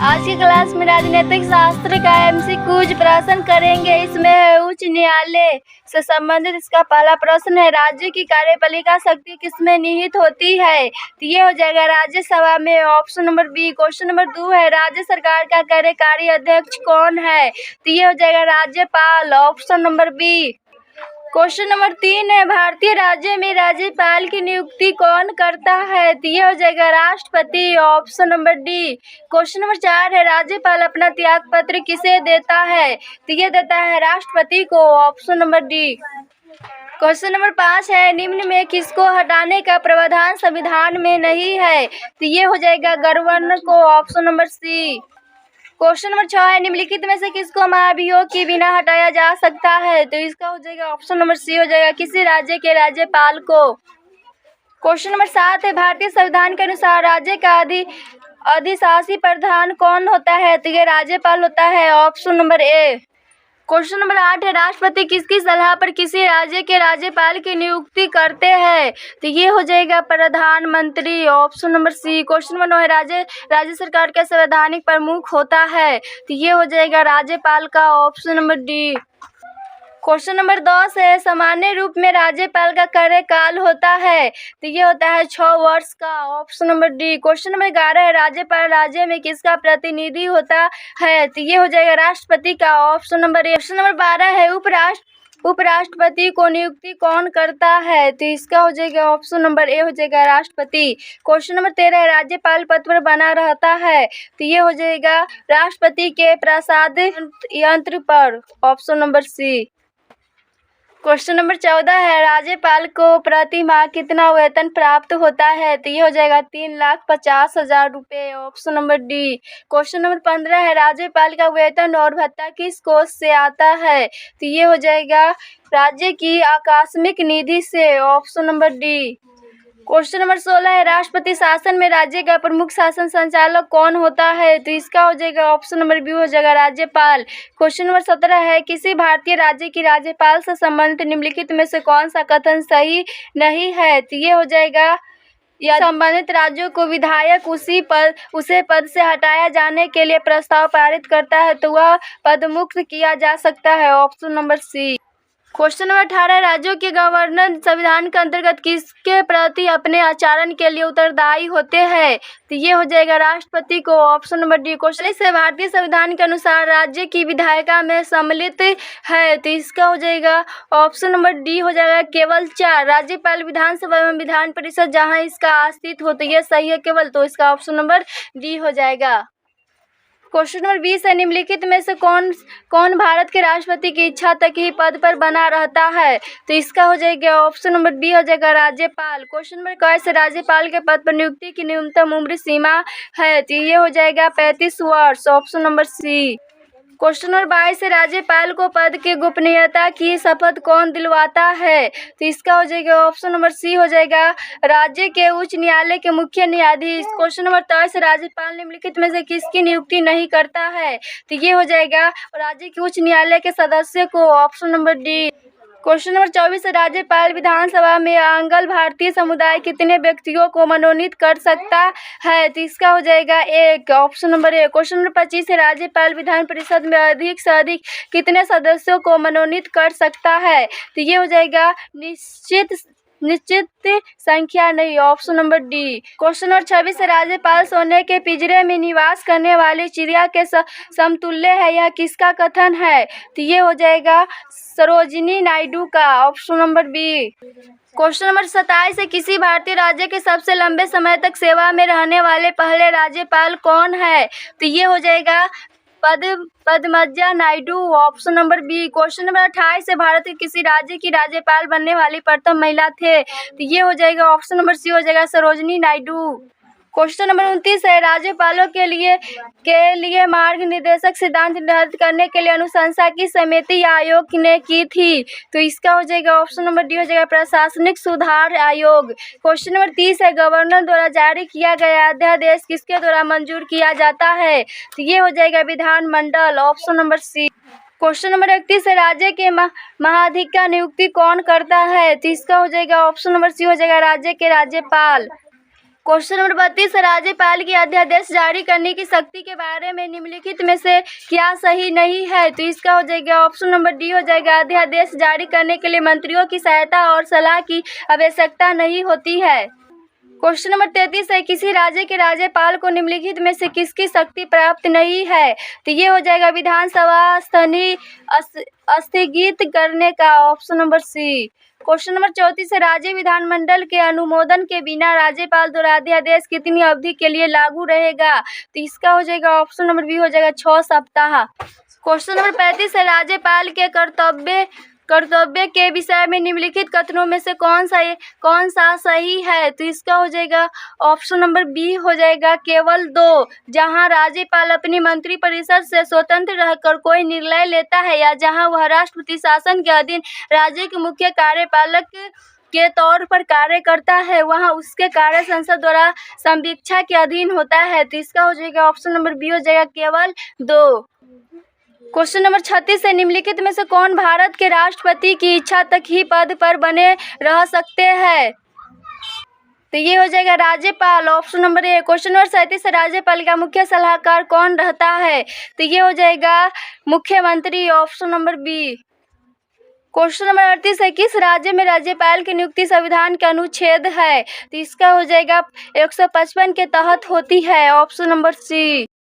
आज की क्लास में राजनीतिक शास्त्र का एमसीक्यूज प्रश्न करेंगे। इसमें उच्च न्यायालय से संबंधित इसका पहला प्रश्न है, राज्य की कार्यपालिका शक्ति किसमें निहित होती है? तो ये हो जाएगा राज्यसभा में, option number B. Question number 2 है, राज्य सरकार का कार्यकारी अध्यक्ष कौन है? तो ये हो जाएगा राज्यपाल, option number B. Question number 3 है, भारतीय राज्य में राज्यपाल की नियुक्ति कौन करता है? तो ये हो जाएगा राष्ट्रपति, option number D. Question number 4 है, राज्यपाल अपना त्याग पत्र किसे देता है? तो ये देता है राष्ट्रपति को, option number D. Question number 5 है, निम्न में किसको हटाने का प्रावधान संविधान में नहीं है? तो ये हो जाएगा गवर्नर को, option number C. Question number 6 है, निम्नलिखित में से किसको महाभियोग के बिना हटाया जा सकता है? तो इसका हो जाएगा ऑप्शन नंबर सी हो जाएगा किसी राज्य के राज्यपाल को। क्वेश्चन नंबर 7 है, भारतीय संविधान के अनुसार राज्य का अधिशासी प्रधान कौन होता है? तो ये राज्यपाल होता है, option number A. Question number 8 है, राष्ट्रपति किसकी सलाह पर किसी राज्य के राज्यपाल की नियुक्ति करते हैं? तो ये हो जाएगा प्रधानमंत्री, option number C. Question number 9 है, राज्य सरकार का संवैधानिक प्रमुख होता है? तो ये हो जाएगा राज्यपाल का, option number D. Question number 10 है, सामान्य रूप में राज्यपाल का कार्यकाल होता है? तो ये होता है 6 वर्ष का, option number D. Question number 11 है, राज्यपाल राज्य में किसका प्रतिनिधि होता है? तो ये हो जाएगा राष्ट्रपति का, option number A. Question number 12 है, उपराष्ट्रपति को नियुक्ति कौन करता है? तो इसका हो जाएगा ऑप्शन नंबर ए हो जाएगा राष्ट्रपति। क्वेश्चन नंबर 13 है, राज्यपाल पद पर बना रहता है? तो ये हो जाएगा राष्ट्रपति के प्रसाद यंत्र पर, option number C. Question number 14 है, राज्यपाल को प्रति माह कितना वेतन प्राप्त होता है? तो ये हो जाएगा 3,50,000 रुपये, option number D. Question number 15 है, राज्यपाल का वेतन और भत्ता किस कोष से आता है? तो ये हो जाएगा राज्य की आकस्मिक निधि से, option number D. Question number 16 है, राष्ट्रपति शासन में राज्य का प्रमुख शासन संचालक कौन होता है? तो इसका हो जाएगा ऑप्शन नंबर बी हो जाएगा राज्यपाल। क्वेश्चन नंबर 17 है, किसी भारतीय राज्य की राज्यपाल से संबंधित निम्नलिखित में से कौन सा कथन सही नहीं है? तो ये हो जाएगा या संबंधित राज्यों को विधायक उसे पद से हटाया जाने के लिए प्रस्ताव पारित करता है तो वह पदमुक्त किया जा सकता है, option number C. Question number 18, राज्यों के गवर्नर संविधान के अंतर्गत किसके प्रति अपने आचरण के लिए उत्तरदायी होते हैं? तो ये हो जाएगा राष्ट्रपति को, ऑप्शन नंबर डी। क्वेश्चन से भारतीय संविधान के अनुसार राज्य की विधायिका में सम्मिलित है? तो इसका हो जाएगा ऑप्शन नंबर डी हो जाएगा केवल 4। राज्यपाल, विधानसभा एवं विधान परिषद जहां इसका अस्तित्व हो, तो ये सही है केवल, तो इसका ऑप्शन नंबर डी हो जाएगा। क्वेश्चन नंबर 20 है, निम्नलिखित में से कौन भारत के राष्ट्रपति की इच्छा तक ही पद पर बना रहता है? तो इसका हो जाएगा ऑप्शन नंबर बी हो जाएगा राज्यपाल। क्वेश्चन नंबर 21 है, राज्यपाल के पद पर नियुक्ति की न्यूनतम उम्र सीमा है? तो ये हो जाएगा 35 वर्ष, option number C. Question number 22 है, राज्यपाल को पद की गोपनीयता की शपथ कौन दिलवाता है? तो इसका हो जाएगा ऑप्शन नंबर सी हो जाएगा राज्य के उच्च न्यायालय के मुख्य न्यायाधीश। क्वेश्चन नंबर 23 है, राज्यपाल निम्नलिखित में से किसकी नियुक्ति नहीं करता है? तो ये हो जाएगा राज्य के उच्च न्यायालय के सदस्य को, option number D. Question number 24 है, राज्यपाल विधानसभा में आंग्ल भारतीय समुदाय कितने व्यक्तियों को मनोनीत कर सकता है? तो इसका हो जाएगा एक, option number A. Question number 25 है, राज्यपाल विधान परिषद में अधिक से अधिक कितने सदस्यों को मनोनीत कर सकता है? तो ये हो जाएगा निश्चित संख्या नहीं, option number D. Question number 26 है, राज्यपाल सोने के पिंजरे में निवास करने वाली चिड़िया के समतुल्य है, यह किसका कथन है? तो ये हो जाएगा सरोजिनी नायडू का, option number B. Question number 27 है, किसी भारतीय राज्य के सबसे लंबे समय तक सेवा में रहने वाले पहले राज्यपाल कौन है? तो ये हो जाएगा Padmaja Naidu, option number B. Question number 28 है, भारत के किसी राज्य की राज्यपाल बनने वाली प्रथम महिला थे? तो ये हो जाएगा ऑप्शन नंबर सी हो जाएगा सरोजिनी नायडू। क्वेश्चन नंबर 29 है, राज्यपालों के लिए मार्ग निर्देशक सिद्धांत निर्धारित करने के लिए अनुशंसा की समिति आयोग ने की थी? तो इसका हो जाएगा ऑप्शन नंबर डी हो जाएगा प्रशासनिक सुधार आयोग। क्वेश्चन नंबर 30 है, गवर्नर द्वारा जारी किया गया अध्यादेश किसके द्वारा मंजूर किया जाता है? तो ये हो जाएगा विधानमंडल, option number C. Question number 31 है, राज्य के महाधिक का नियुक्ति कौन करता है? तो इसका हो जाएगा ऑप्शन नंबर सी हो जाएगा राज्य के राज्यपाल। क्वेश्चन नंबर 32 राज्यपाल की अध्यादेश जारी करने की शक्ति के बारे में निम्नलिखित में से क्या सही नहीं है? तो इसका हो जाएगा ऑप्शन नंबर डी हो जाएगा, अध्यादेश जारी करने के लिए मंत्रियों की सहायता और सलाह की आवश्यकता नहीं होती है। क्वेश्चन नंबर 33 है, किसी राज्य के राज्यपाल को निम्नलिखित में से किसकी शक्ति प्राप्त नहीं है? तो ये हो जाएगा विधानसभा स्थगित करने का, option number C. Question number 34 है, राज्य विधानमंडल के अनुमोदन के बिना राज्यपाल द्वारा अध्यादेश कितनी अवधि के लिए लागू रहेगा? तो इसका हो जाएगा ऑप्शन नंबर बी हो जाएगा 6 सप्ताह। क्वेश्चन नंबर 35 है, राज्यपाल के कर्तव्य के विषय में निम्नलिखित कथनों में से कौन सा सही है? तो इसका हो जाएगा ऑप्शन नंबर बी हो जाएगा केवल 2, जहां राज्यपाल अपनी मंत्रिपरिषद से स्वतंत्र रहकर कोई निर्णय लेता है या जहां वह राष्ट्रपति शासन के अधीन राज्य के मुख्य कार्यपालक के तौर पर कार्य करता है, वहां उसके कार्य संसद द्वारा संवीक्षा के अधीन होता है। तो इसका हो जाएगा ऑप्शन नंबर बी हो जाएगा केवल 2। क्वेश्चन नंबर 36 है, निम्नलिखित में से कौन भारत के राष्ट्रपति की इच्छा तक ही पद पर बने रह सकते हैं? तो ये हो जाएगा राज्यपाल, option number A. Question number 37 है, राज्यपाल का मुख्य सलाहकार कौन रहता है? तो ये हो जाएगा मुख्यमंत्री, option number B. Question number 38 है, किस राज्य में राज्यपाल की नियुक्ति संविधान के अनुच्छेद है? तो इसका हो जाएगा 155 के तहत होती है, ऑप्शन नंबर सी।